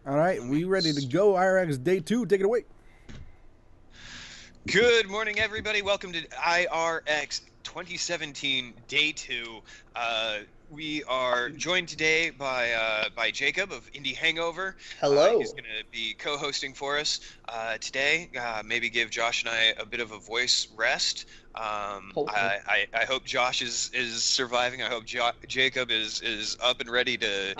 All right, we ready to go? IRX Day 2, take it away. Good morning, everybody. Welcome to IRX 2017 Day 2. We are joined today by Jacob of Indie Hangover. Hello. He's going to be co-hosting for us today. Maybe give Josh and I a bit of a voice rest. I hope Josh is surviving. I hope Jacob is up and ready to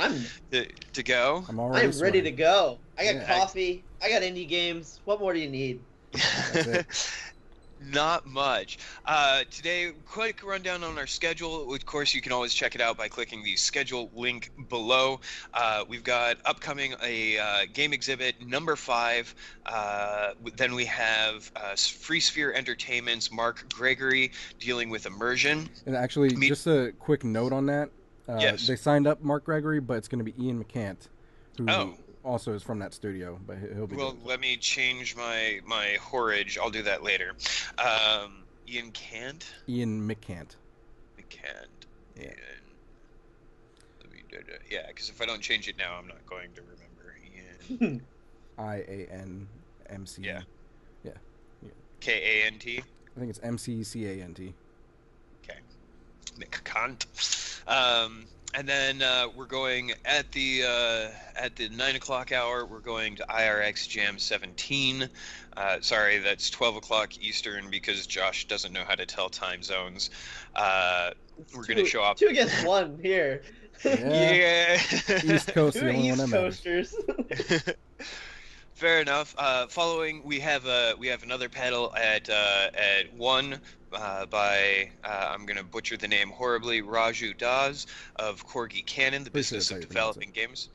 go. I'm ready to go. I got coffee. I got indie games. What more do you need? Not much. Today, quick rundown on our schedule. Of course, you can always check it out by clicking the schedule link below. We've got upcoming a game exhibit number 5. Then we have Free Sphere Entertainment's Mark Gregory dealing with immersion. And actually, just a quick note on that. Yes. They signed up Mark Gregory, but it's going to be Ian McCant, who also is from that studio, but he'll be. Well, let me change my horage. I'll do that later. Ian Cant? Ian McCant. McCant. Yeah. Yeah, because if I don't change it now, I'm not going to remember. Ian. IANMC. Yeah. Yeah. KANT. I think it's MCCANT. Okay. McCant. And then we're going at the 9 o'clock hour. We're going to IRX Jam 17. Sorry, that's 12 o'clock Eastern because Josh doesn't know how to tell time zones. We're going to show off 2 against 1 here. Yeah. East Coast, the We're only one East that matters. Coasters. Fair enough. Following, we have another panel at 1 by I'm gonna butcher the name horribly, Raju Das of Corgi Cannon, the business of developing games.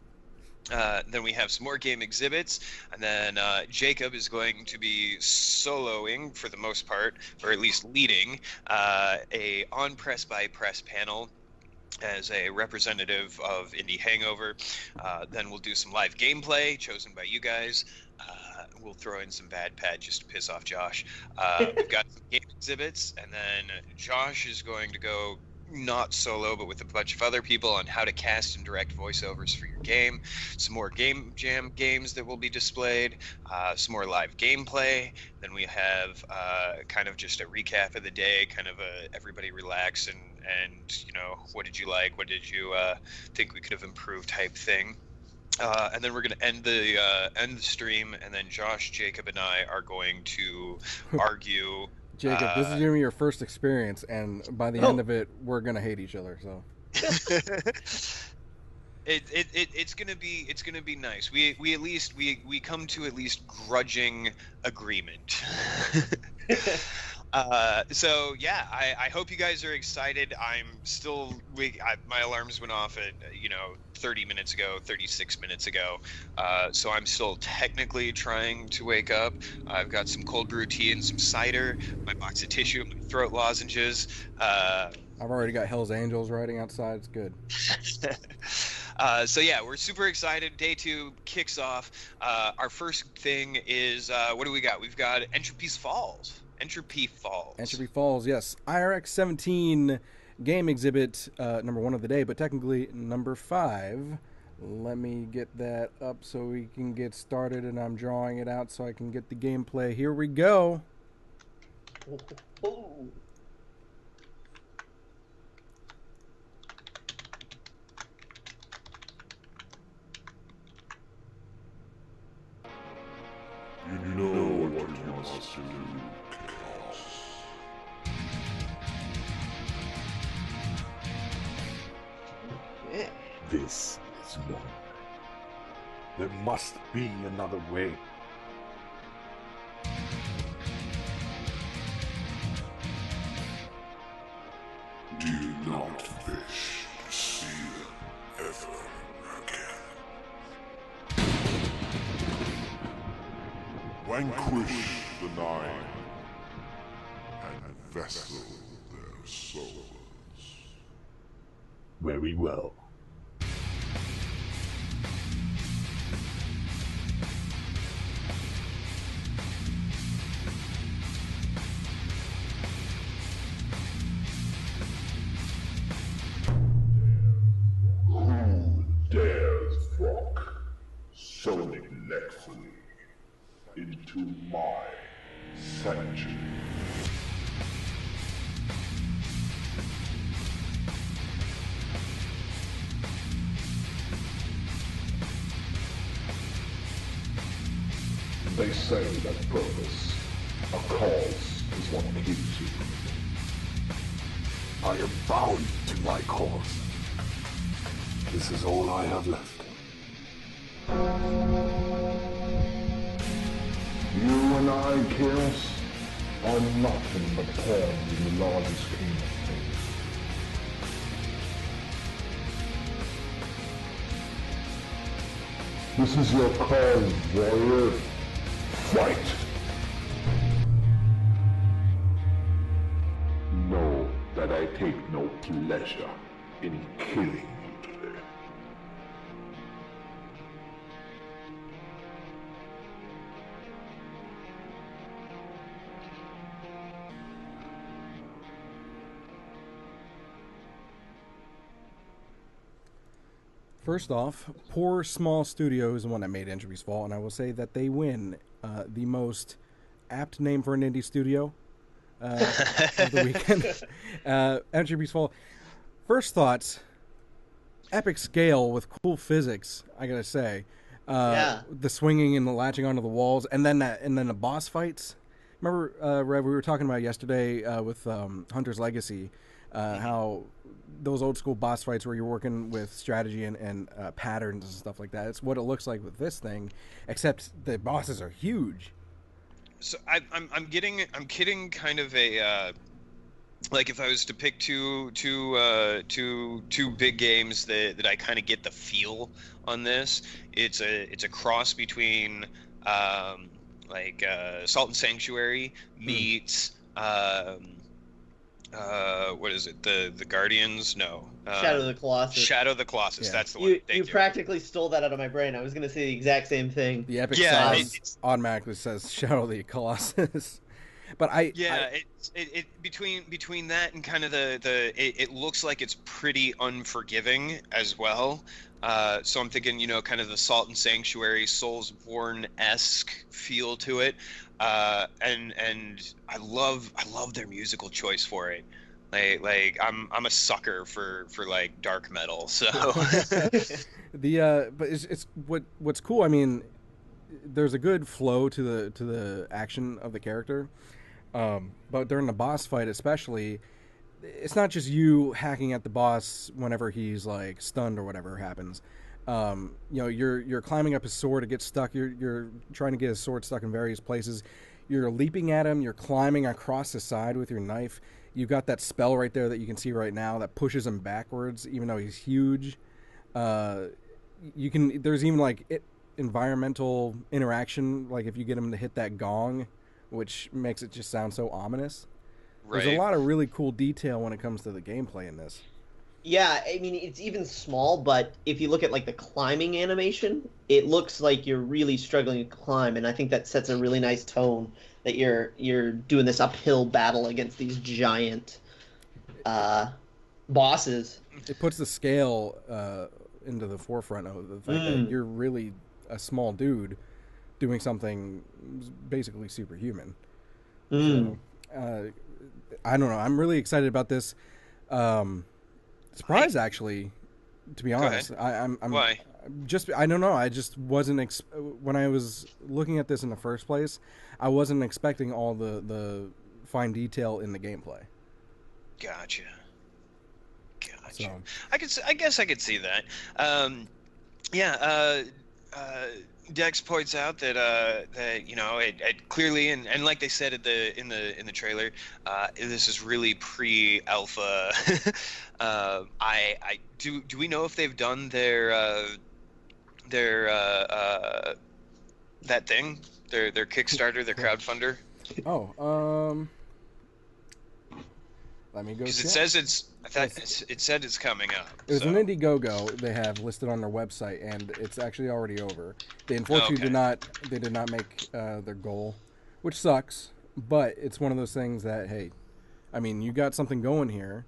Then we have some more game exhibits, and then Jacob is going to be soloing for the most part, or at least leading a on press by press panel as a representative of Indie Hangover. Then we'll do some live gameplay chosen by you guys. We'll throw in some bad pad just to piss off Josh. We've got some game exhibits, and then Josh is going to go not solo, but with a bunch of other people on how to cast and direct voiceovers for your game. Some more game jam games that will be displayed, some more live gameplay. Then we have kind of just a recap of the day, kind of a everybody relax and you know, what did you like, what did you think we could have improved type thing. And then we're going to end the stream, and then Josh, Jacob, and I are going to argue. Jacob, this is going to be your first experience, and by the end of it, we're going to hate each other. So it's gonna be nice. We at least we come to at least grudging agreement. So yeah, I hope you guys are excited. I'm still my alarms went off at 30 minutes ago, 36 minutes ago, so I'm still technically trying to wake up. I've got some cold brew tea and some cider, my box of tissue, my throat lozenges. I've already got Hell's Angels riding outside. It's good. So yeah, we're super excited. Day 2 kicks off. Our first thing is what do we got? We've got Entropy Falls, yes. IRX 17 game exhibit number 1 of the day, but technically number 5. Let me get that up so we can get started, and I'm drawing it out so I can get the gameplay. Here we go. You know what you must do, Chaos. This is one. There must be another way. Do not wish to see them ever again. Vanquish the Nine and vessel their souls. Very well. Who dares walk so neglectfully into my sanctuary. They say that purpose, a cause, is what keeps you. I am bound to my cause. This is all I have left. You and I, Chaos, are nothing but pawns in the largest scheme of things. This is your cause, warrior. Fight! Know that I take no pleasure in killing you today. First off, poor small studio is the one that made Entropy's Fall, and I will say that they win the most apt name for an indie studio of the weekend. Entropy's Fall. First thoughts, epic scale with cool physics, I gotta say. The swinging and the latching onto the walls, and then the boss fights. Remember, Rev, we were talking about yesterday with Hunter's Legacy, how those old school boss fights where you're working with strategy and patterns and stuff like that. It's what it looks like with this thing, except the bosses are huge. So I'm getting kind of a like if I was to pick two big games that I kind of get the feel on this, it's a cross between Salt and Sanctuary meets what is it? The Guardians? No. Shadow of the Colossus. Shadow of the Colossus. Yeah. That's the one. You practically stole that out of my brain. I was going to say the exact same thing. The epic size automatically says Shadow of the Colossus. But between that and kind of it looks like it's pretty unforgiving as well. So I'm thinking, kind of the Salt and Sanctuary, Soulsborne-esque feel to it. And I llove their musical choice for it. Like I'm a sucker for like dark metal. So but it's what's cool. I mean, there's a good flow to the action of the character. But during the boss fight, especially, it's not just you hacking at the boss whenever he's like stunned or whatever happens. You're climbing up his sword to get stuck. You're trying to get his sword stuck in various places. You're leaping at him. You're climbing across the side with your knife. You've got that spell right there that you can see right now that pushes him backwards, even though he's huge. There's even like environmental interaction, like if you get him to hit that gong, which makes it just sound so ominous. Right. There's a lot of really cool detail when it comes to the gameplay in this. Yeah, I mean, it's even small, but if you look at like the climbing animation, it looks like you're really struggling to climb, and I think that sets a really nice tone that you're doing this uphill battle against these giant bosses. It puts the scale into the forefront of the fact that you're really a small dude doing something basically superhuman. So, I don't know. I'm really excited about this. Surprised, actually, to be honest. I'm Why? I don't know. I just wasn't when I was looking at this in the first place, I wasn't expecting all the fine detail in the gameplay. Gotcha. So. I guess I could see that. Dex points out that it clearly and like they said in the trailer, this is really pre-alpha. Do we know if they've done their that thing, their Kickstarter, their crowdfunder? Let me go. Because it says it said it's coming up. There's an Indiegogo they have listed on their website, and it's actually already over. They unfortunately did not make their goal, which sucks. But it's one of those things that, hey, I mean, you got something going here.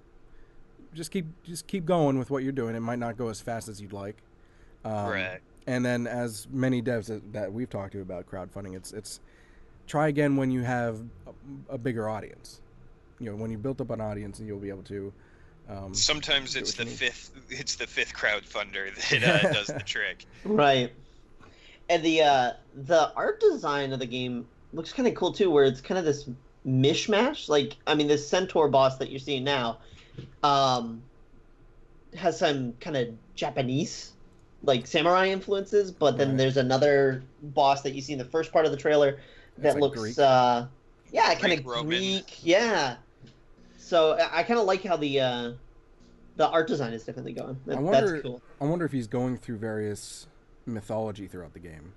Just keep going with what you're doing. It might not go as fast as you'd like. Right. And then, as many devs that we've talked to about crowdfunding, it's try again when you have a bigger audience. When you built up an audience, and you'll be able to. Sometimes it's the fifth crowdfunder that does the trick. Right. And the art design of the game looks kind of cool too, where it's kind of this mishmash. Like, I mean, this centaur boss that you're seeing now has some kind of Japanese, like, samurai influences, but then there's another boss that you see in the first part of the trailer that looks Greek. Kind of Roman. Greek. Yeah. So I kind of like how the art design is definitely going. That's cool. I wonder if he's going through various mythology throughout the game.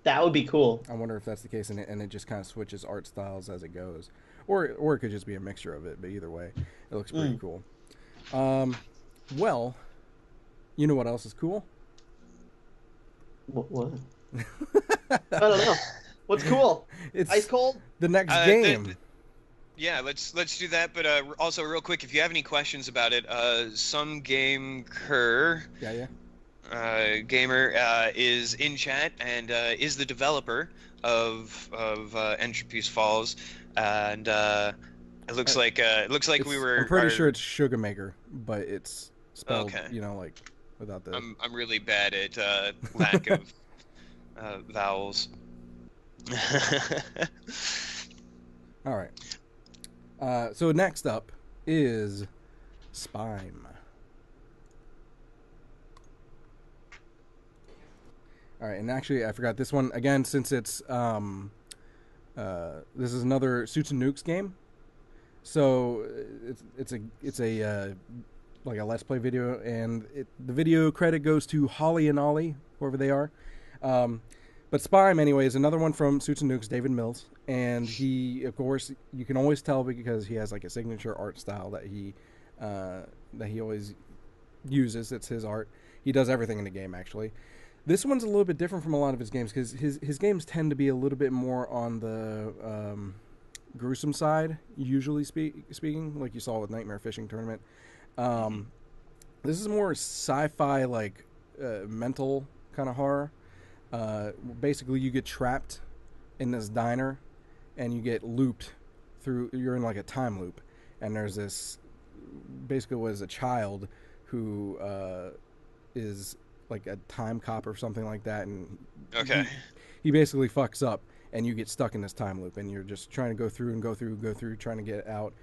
That would be cool. I wonder if that's the case, and it just kind of switches art styles as it goes, or it could just be a mixture of it. But either way, it looks pretty cool. Well, you know what else is cool? What? I don't know. What's cool? It's Ice Cold? The next game. Yeah, let's do that. But also, real quick, if you have any questions about it, some game Kerr, gamer, is in chat and is the developer of Entropy's Falls, and it looks like we were. I'm pretty sure it's Sugar Maker, but it's spelled like without the. I'm really bad at lack of vowels. All right. So next up is SPIME. All right, and actually I forgot this one again, since it's this is another Suits and Nukes game. So it's a like a Let's Play video, and the video credit goes to Holly and Ollie, whoever they are. But SPIME, anyway, is another one from Suits and Nukes, David Mills. And he, of course, you can always tell because he has like a signature art style that he always uses. It's his art. He does everything in the game, actually. This one's a little bit different from a lot of his games because his games tend to be a little bit more on the gruesome side, usually speaking, like you saw with Nightmare Fishing Tournament. This is more sci-fi, like mental kind of horror. Basically, you get trapped in this diner, and you get looped through. You're in like a time loop, and there's this. Basically, was a child who is like a time cop or something like that, and he basically fucks up, and you get stuck in this time loop, and you're just trying to go through, trying to get out,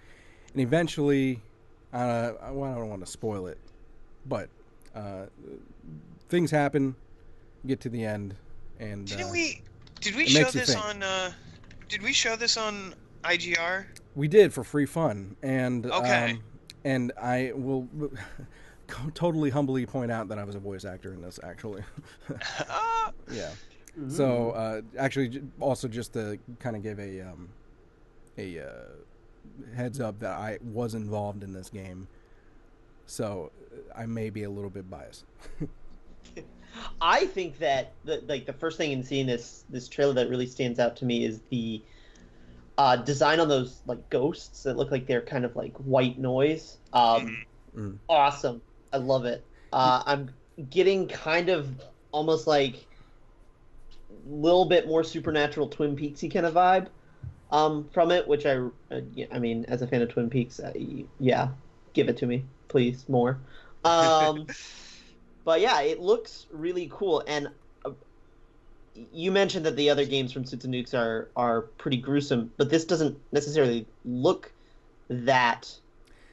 and eventually, I don't want to spoil it, but things happen. Get to the end, and did we show this on did we show this on IGR? We did, for free fun, and and I will totally humbly point out that I was a voice actor in this, actually. Yeah. Mm-hmm. So actually, also just to kind of give a heads up that I was involved in this game, so I may be a little bit biased. I think that the first thing in seeing this trailer that really stands out to me is the design on those like ghosts that look like they're kind of like white noise. Awesome. I love it. I'm getting kind of almost like a little bit more supernatural Twin Peaksy kind of vibe from it, which I mean, as a fan of Twin Peaks, give it to me, please, more. But yeah, it looks really cool, and you mentioned that the other games from Suits and Nukes are pretty gruesome, but this doesn't necessarily look that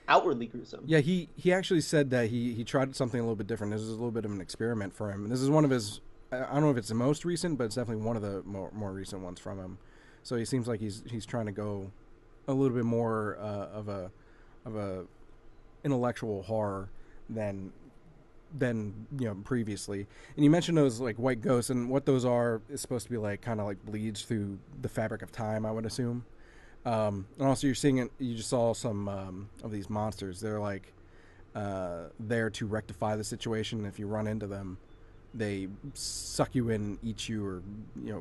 outwardly gruesome. Yeah, he actually said that he tried something a little bit different. This is a little bit of an experiment for him. And this is one of his, I don't know if it's the most recent, but it's definitely one of the more recent ones from him. So he seems like he's trying to go a little bit more of a intellectual horror than previously. And you mentioned those like white ghosts, and what those are is supposed to be like kind of like bleeds through the fabric of time, I would assume. And also, you're seeing it. You just saw some of these monsters. They're like there to rectify the situation. If you run into them, they suck you in, and eat you, or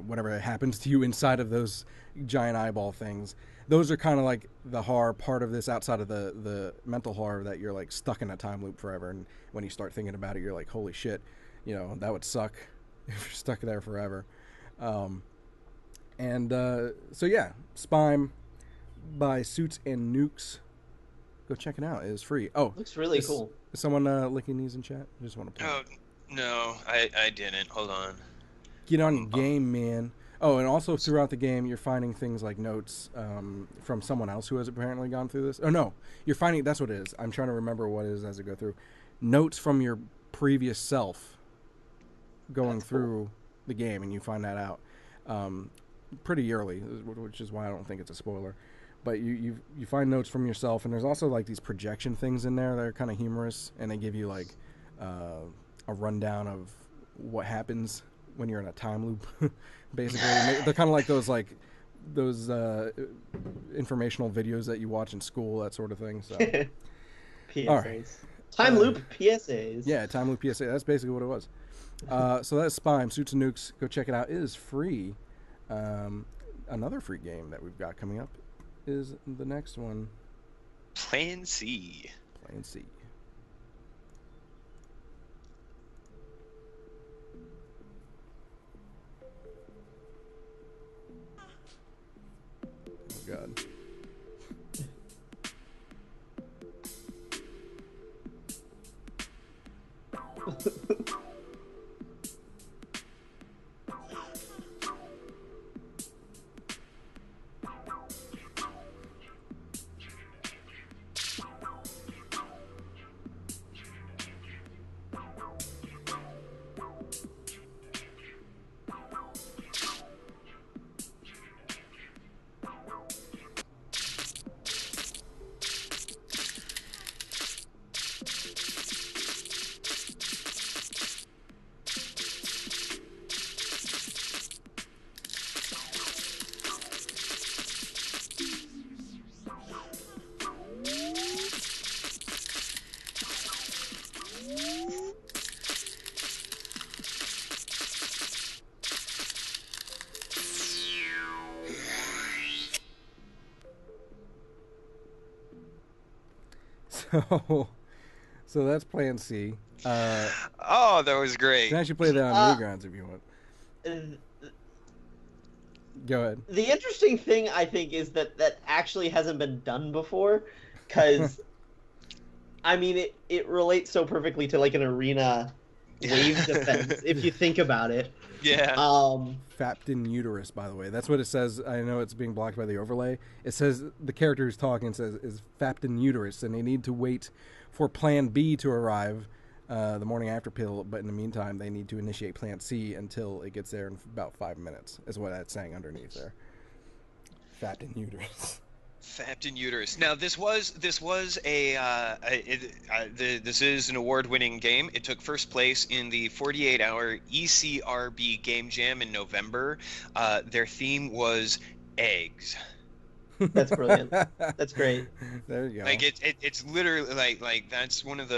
whatever happens to you inside of those giant eyeball things. Those are kind of like the horror part of this, outside of the mental horror that you're like stuck in a time loop forever. And when you start thinking about it, you're like, holy shit, that would suck if you're stuck there forever. So yeah, SPIME by Suits and Nukes. Go check it out. It is free. Oh, looks really cool. Is someone licking knees in chat? I just want to. Oh no, I didn't. Hold on. Get on your game, man. Oh, and also throughout the game, you're finding things like notes from someone else who has apparently gone through this. Oh, no. You're finding... That's what it is. I'm trying to remember what it is as I go through. Notes from your previous self going through the game, and you find that out pretty early, which is why I don't think it's a spoiler. But you find notes from yourself, and there's also, like, these projection things in there that are kind of humorous, and they give you, like, a rundown of what happens when you're in a time loop, basically. They're kind of like those informational videos that you watch in school, that sort of thing. So, PSAs. All right. Time loop PSAs. Yeah, time loop PSA. That's basically what it was. So that's SPIME, Suits and Nukes. Go check it out. It is free. Another free game that we've got coming up is the next one. Plan C. Plan C. God. So that's Plan C. Oh, that was great. You can actually play that on Newgrounds if you want. Go ahead. The interesting thing, I think, is that actually hasn't been done before, because, I mean, it relates so perfectly to, like, an arena wave defense, if you think about it. Yeah. Fapped in uterus, by the way. That's what it says. I know it's being blocked by the overlay. It says the character who's talking says is fapped in uterus, and they need to wait for Plan B to arrive the morning after pill. But in the meantime, they need to initiate Plan C until it gets there in about 5 minutes. Is what that's saying underneath there. Fapped in uterus. Fapped in uterus. Now this is an award-winning game. It took first place in the 48-hour ECRB Game Jam in November. Their theme was eggs. That's brilliant. That's great. There you go. Like it's literally like that's one of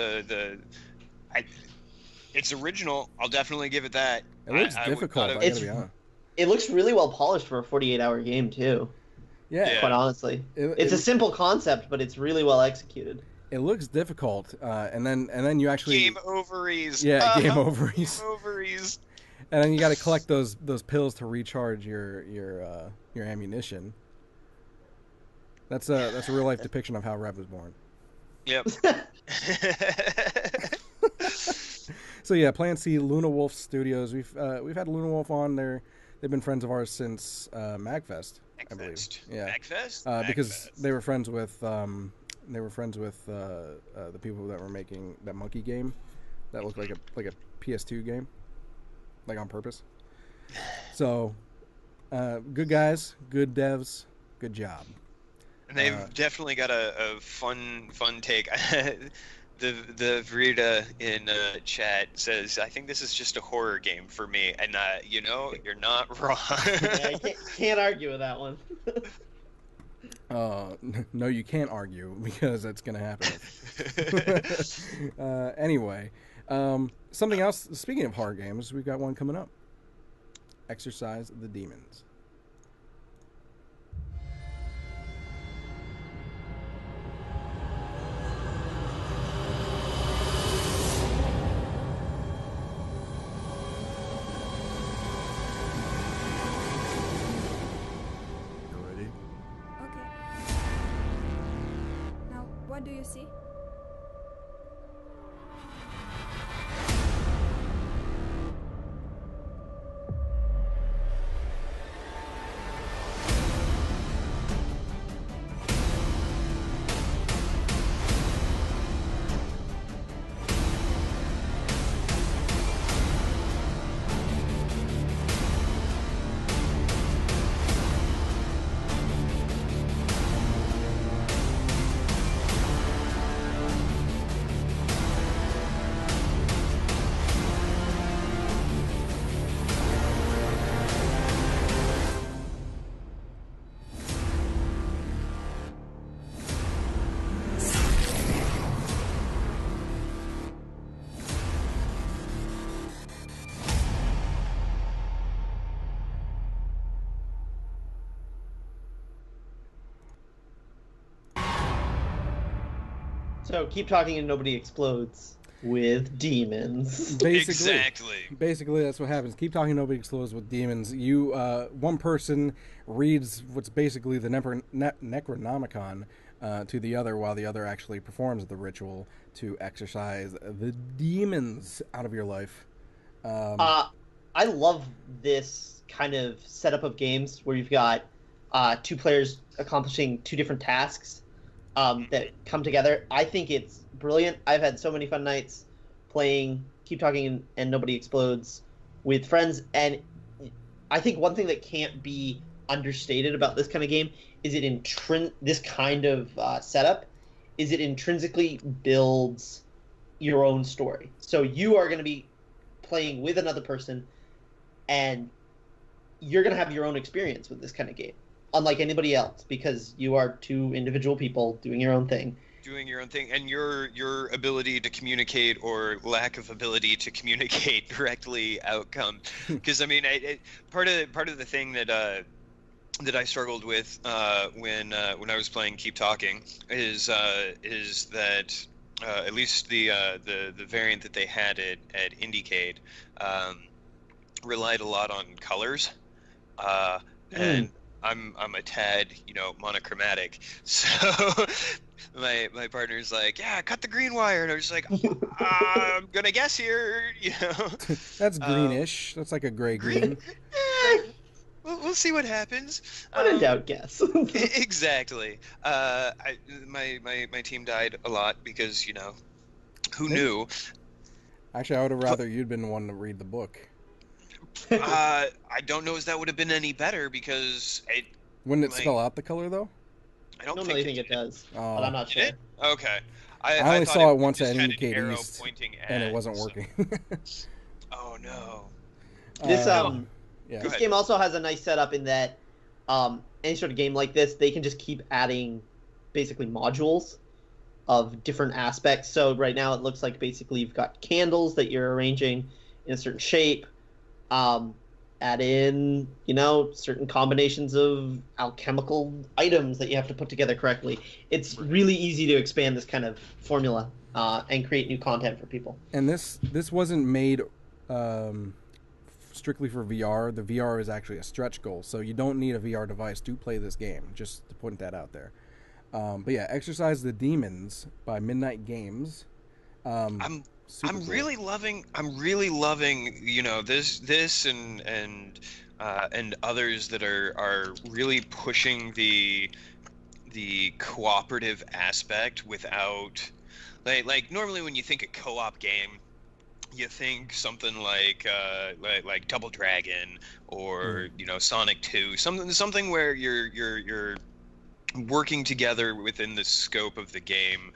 it's original. I'll definitely give it that. It looks difficult. I gotta be honest. It looks really well polished for a 48-hour game too. Yeah, quite honestly, it's a simple concept, but it's really well executed. It looks difficult, and then you actually game ovaries. Yeah, game ovaries. Game ovaries. And then you got to collect those pills to recharge your ammunition. That's a real life depiction of how Rev was born. Yep. So yeah, Plan C, Luna Wolf Studios. We've had Luna Wolf on there. They've been friends of ours since MagFest. I believe. Yeah. MagFest? Because they were friends with the people that were making that monkey game that looked like a PS2 game, like on purpose. So, good guys, good devs, good job. And they've definitely got a fun take. The Vrita in chat says, "I think this is just a horror game for me," and you're not wrong. Yeah, I can't argue with that one. No, you can't argue because that's gonna happen. Anyway, something else. Speaking of horror games, we've got one coming up. Exorcise the Demons. What do you see? So keep talking and nobody explodes with demons. Basically, that's what happens. Keep talking, nobody explodes with demons. You, one person reads what's basically the Necronomicon to the other, while the other actually performs the ritual to exorcise the demons out of your life. I love this kind of setup of games where you've got two players accomplishing two different tasks that come together. I think it's brilliant. I've had so many fun nights playing Keep Talking and Nobody Explodes with friends, and I think one thing that can't be understated about this kind of game is this kind of setup is it intrinsically builds your own story. So you are going to be playing with another person, and you're going to have your own experience with this kind of game, unlike anybody else, because you are two individual people doing your own thing. And your ability to communicate or lack of ability to communicate directly outcome. Because I mean, part of the thing that I struggled with when I was playing Keep Talking is that at least the variant that they had at Indiecade relied a lot on colors, and I'm a tad monochromatic, so my partner's like, yeah, cut the green wire, and I was like, I'm gonna guess here, That's greenish. That's like a green. We'll see what happens. When in doubt, guess. Exactly. My team died a lot because who knew? Actually, I would have rather you'd been the one to read the book. I don't know if that would have been any better because wouldn't it spell out the color though? I don't really think it does, but I'm not sure. Did it? Okay. I only saw it once at Indie East, and it wasn't working. Oh no. This game also has a nice setup in that any sort of game like this, they can just keep adding basically modules of different aspects. So right now it looks like basically you've got candles that you're arranging in a certain shape. Add in, certain combinations of alchemical items that you have to put together correctly. It's really easy to expand this kind of formula and create new content for people. And this wasn't made strictly for VR. The VR is actually a stretch goal, so you don't need a VR device to play this game, just to point that out there. But yeah, Exorcise the Demons by Midnight Games. I'm really loving this and others that are really pushing the cooperative aspect without like normally when you think a co-op game you think something like Double Dragon or Sonic 2, something where you're working together within the scope of the game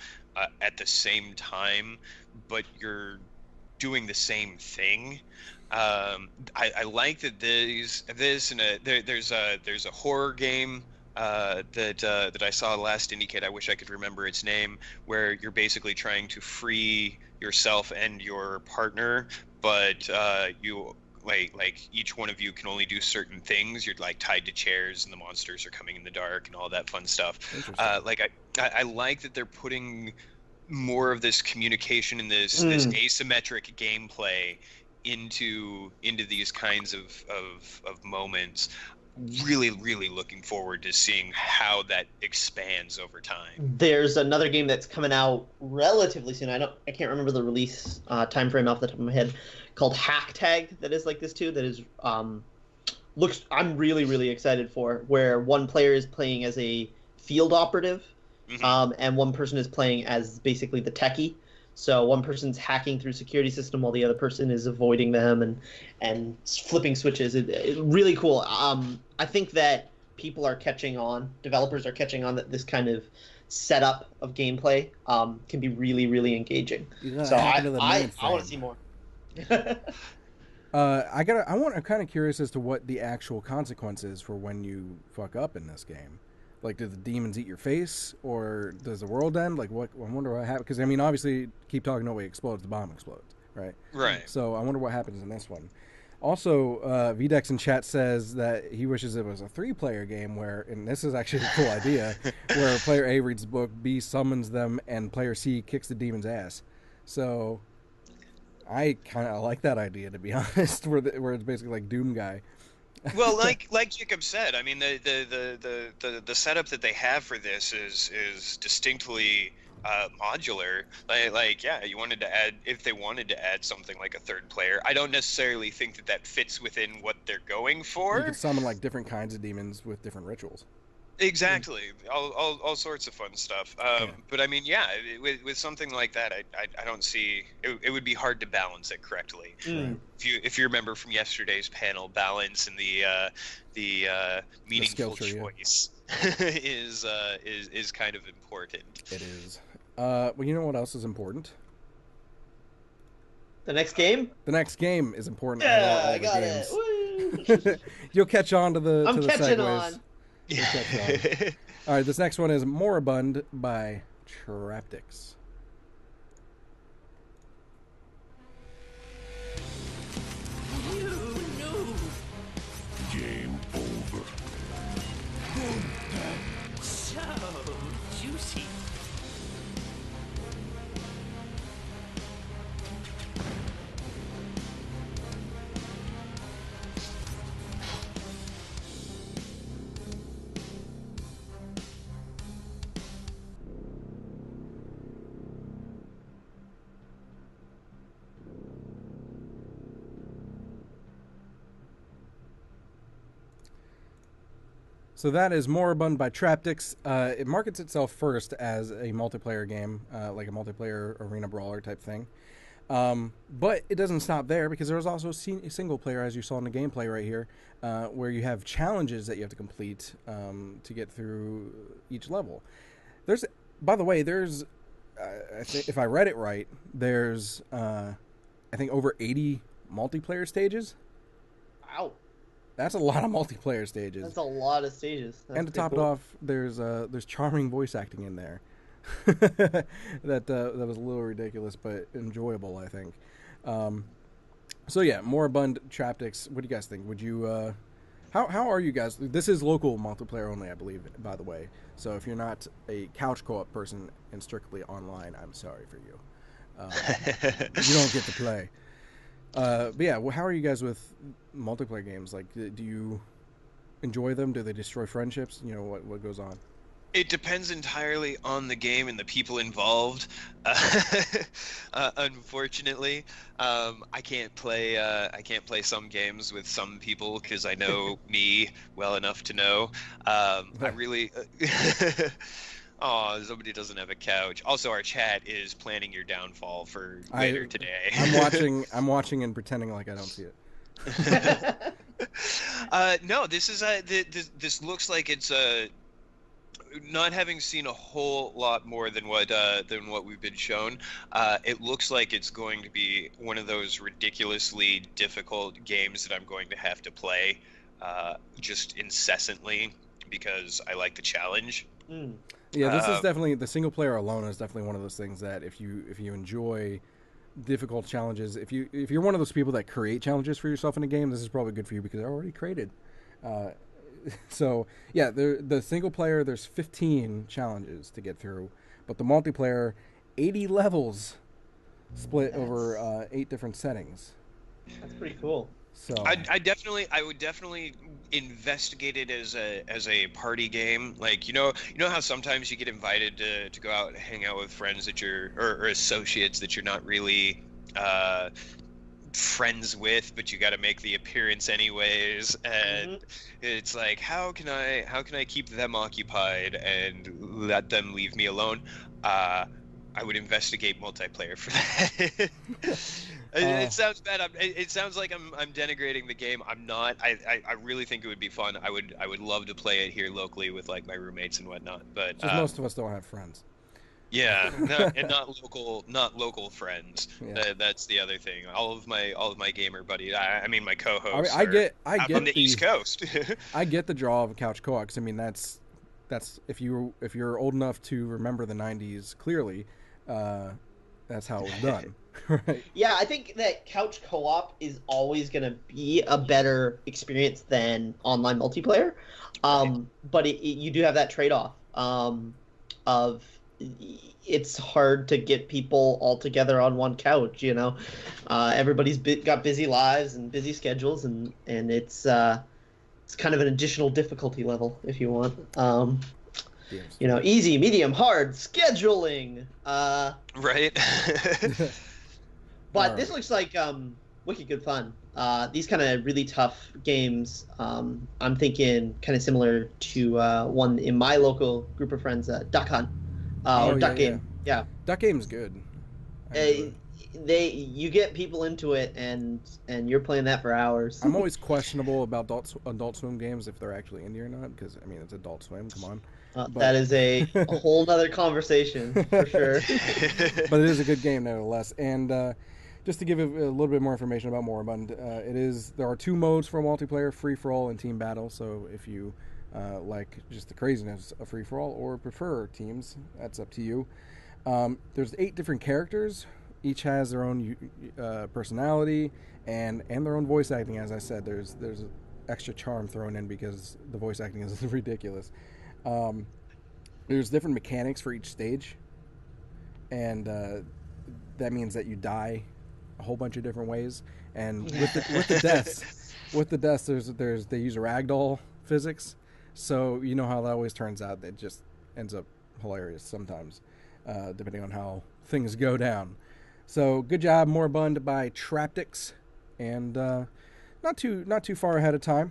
at the same time, but you're doing the same thing. I like that there's a horror game that I saw last Indicate. I wish I could remember its name, where you're basically trying to free yourself and your partner, but you like each one of you can only do certain things. You're like tied to chairs, and the monsters are coming in the dark, and all that fun stuff. I like that they're putting more of this communication and this asymmetric gameplay into these kinds of moments. Really looking forward to seeing how that expands over time. There's another game that's coming out relatively soon. I can't remember the release time frame off the top of my head, called Hack Tag, that is like this too. That is looks I'm really excited for, where one player is playing as a field operative, and one person is playing as basically the techie. So one person's hacking through security system while the other person is avoiding them and flipping switches. Really cool. I think that people are catching on, developers are catching on, that this kind of setup of gameplay can be really engaging. So I want to see more. I'm kind of curious as to what the actual consequence is for when you fuck up in this game. Like, do the demons eat your face, or does the world end? Like, what? I wonder what happens. Because, I mean, obviously, keep talking, nobody explodes, the bomb explodes, right? Right. So, I wonder what happens in this one. Also, VDEX in chat says that he wishes it was a 3-player game where, and this is actually a cool idea, where player A reads the book, B summons them, and player C kicks the demon's ass. So, I kind of like that idea, to be honest, where it's basically like Doom Guy. Well, like Jacob said, I mean, the setup that they have for this is distinctly modular. Like, yeah, you wanted to add, if they wanted to add something like a 3rd player, I don't necessarily think that fits within what they're going for. You could summon like different kinds of demons with different rituals. Exactly, all sorts of fun stuff. But I mean, yeah, with something like that, I don't see it would be hard to balance it correctly. If you remember from yesterday's panel, balance and the meaningful choice is kind of important. It is. Well, you know what else is important? The next game? The next game is important. Yeah, I got it. Woo! You'll catch on to the I'm to the catching segues. on. All right, this next one is Moribund by Traptics. Game over. So juicy. So that is Moribund by Traptics. It markets itself first as a multiplayer game, like a multiplayer arena brawler type thing. But it doesn't stop there, because there's also a single player, as you saw in the gameplay right here, where you have challenges that you have to complete to get through each level. By the way, if I read it right, there's, I think, over 80 multiplayer stages. Wow. That's a lot of multiplayer stages. That's a lot of stages. That's and to top it off, there's charming voice acting in there. that was a little ridiculous, but enjoyable, I think. So yeah, Moribund, Traptics. What do you guys think? Would you? How are you guys? This is local multiplayer only, I believe, by the way. So if you're not a couch co-op person and strictly online, I'm sorry for you. You don't get to play. But yeah, how are you guys with multiplayer games? Like, do you enjoy them? Do they destroy friendships? You know, what goes on? It depends entirely on the game and the people involved. Unfortunately, I can't play some games with some people because I know me well enough to know. I really. Oh, somebody doesn't have a couch. Also, our chat is planning your downfall for later today. I'm watching and pretending like I don't see it. No, this is this looks like it's not having seen a whole lot more than what we've been shown. It looks like it's going to be one of those ridiculously difficult games that I'm going to have to play just incessantly because I like the challenge. Yeah, this is definitely, the single player alone is definitely one of those things that if you enjoy difficult challenges, if you're one of those people that create challenges for yourself in a game, this is probably good for you because they're already created. So yeah, the single player, there's 15 challenges to get through, but the multiplayer, 80 levels split over 8 different settings. That's pretty cool. So I would definitely investigate it as a party game. Like you know how sometimes you get invited to go out and hang out with friends that you're or associates that you're not really friends with, but you got to make the appearance anyways. And it's like, how can I keep them occupied and let them leave me alone? I would investigate multiplayer for that. It sounds bad. It sounds like I'm denigrating the game. I'm not. I really think it would be fun. I would love to play it here locally with like my roommates and whatnot. But just most of us don't have friends. yeah, and not local friends. Yeah. That's the other thing. All of my gamer buddies. I mean, my co-hosts. I get on the East Coast. I get the draw of couch co-op. 'Cause, I mean, that's if you're old enough to remember the '90s clearly, that's how it was done. Right. Yeah, I think that couch co-op is always going to be a better experience than online multiplayer. But you do have that trade-off of it's hard to get people all together on one couch. Everybody's got busy lives and busy schedules, and it's kind of an additional difficulty level if you want. Easy, medium, hard scheduling. Right. But this looks like wicked good fun. These kind of really tough games, I'm thinking kind of similar to one in my local group of friends, Duck Hunt, or Duck Game. Yeah. Duck Game's good. You get people into it, and you're playing that for hours. I'm always questionable about Adult Swim games if they're actually indie or not, because I mean it's Adult Swim. Come on. That is a whole nother conversation for sure. But it is a good game nevertheless. And just to give a little bit more information about Moribund, there are 2 modes for multiplayer: free for all and team battle. So if you like just the craziness of free for all or prefer teams, that's up to you. There's 8 different characters. Each has their own personality and their own voice acting. As I said, there's extra charm thrown in because the voice acting is ridiculous. There's different mechanics for each stage, and that means that you die a whole bunch of different ways. And with the deaths, they use ragdoll physics, so you know how that always turns out. It just ends up hilarious sometimes, depending on how things go down. So good job, Moribund by Traptics, and not too far ahead of time.